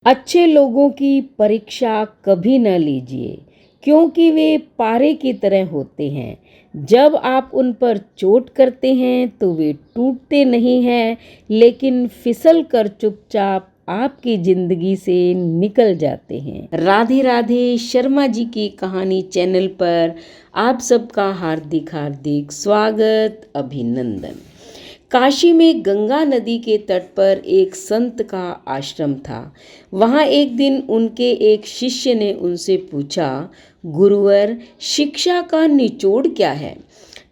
अच्छे लोगों की परीक्षा कभी न लीजिए, क्योंकि वे पारे की तरह होते हैं। जब आप उन पर चोट करते हैं तो वे टूटते नहीं हैं, लेकिन फिसल कर चुपचाप आपकी जिंदगी से निकल जाते हैं। राधे राधे शर्मा जी की कहानी चैनल पर आप सबका हार्दिक हार्दिक स्वागत, अभिनंदन। काशी में गंगा नदी के तट पर एक संत का आश्रम था। वहाँ एक दिन उनके एक शिष्य ने उनसे पूछा, गुरुवर, शिक्षा का निचोड़ क्या है?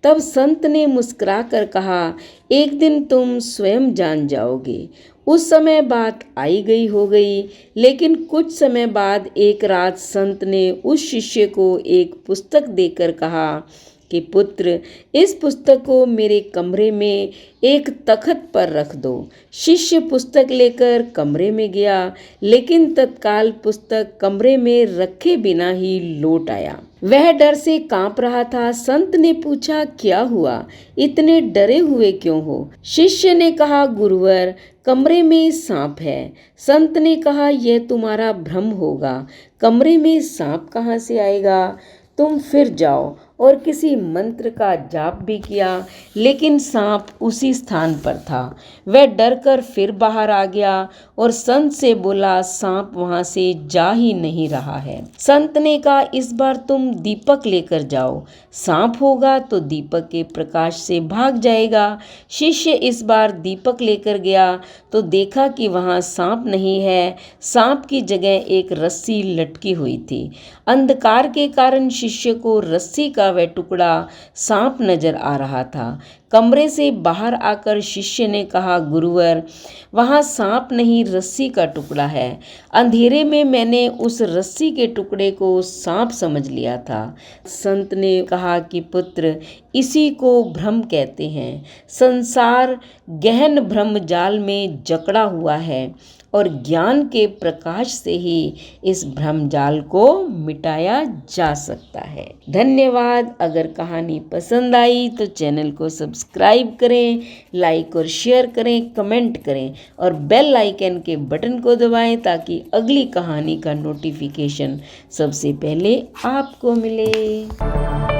तब संत ने मुस्कुराकर कहा, एक दिन तुम स्वयं जान जाओगे। उस समय बात आई गई हो गई, लेकिन कुछ समय बाद एक रात संत ने उस शिष्य को एक पुस्तक देकर कहा कि पुत्र, इस पुस्तक को मेरे कमरे में एक तख्त पर रख दो। शिष्य पुस्तक लेकर कमरे में गया, लेकिन तत्काल पुस्तक कमरे में रखे बिना ही लौट आया। वह डर से कांप रहा था। संत ने पूछा, क्या हुआ? इतने डरे हुए क्यों हो? शिष्य ने कहा, गुरुवर, कमरे में सांप है। संत ने कहा, यह तुम्हारा भ्रम होगा। कमरे में सांप कहाँ से आएगा? तुम फिर जाओ। और किसी मंत्र का जाप भी किया, लेकिन सांप उसी स्थान पर था। वह डरकर फिर बाहर आ गया और संत से बोला, सांप वहां से जा ही नहीं रहा है। संत ने कहा, इस बार तुम दीपक लेकर जाओ। सांप होगा तो दीपक के प्रकाश से भाग जाएगा। शिष्य इस बार दीपक लेकर गया तो देखा कि वहां सांप नहीं है। सांप की जगह एक रस्सी लटकी हुई थी। अंधकार के कारण शिष्य को रस्सी का वह टुकड़ा सांप नजर आ रहा था। कमरे से बाहर आकर शिष्य ने कहा, गुरुवर, वहां सांप नहीं, रस्सी का टुकड़ा है। अंधेरे में मैंने उस रस्सी के टुकड़े को सांप समझ लिया था। संत ने कहा कि पुत्र, इसी को भ्रम कहते हैं। संसार गहन भ्रम जाल में जकड़ा हुआ है और ज्ञान के प्रकाश से ही इस भ्रम जाल को मिटाया जा सकता है। धन्यवाद। अगर कहानी पसंद आई तो चैनल को सब्सक्राइब करें, लाइक और शेयर करें, कमेंट करें और बेल आइकन के बटन को दबाएं ताकि अगली कहानी का नोटिफिकेशन सबसे पहले आपको मिले।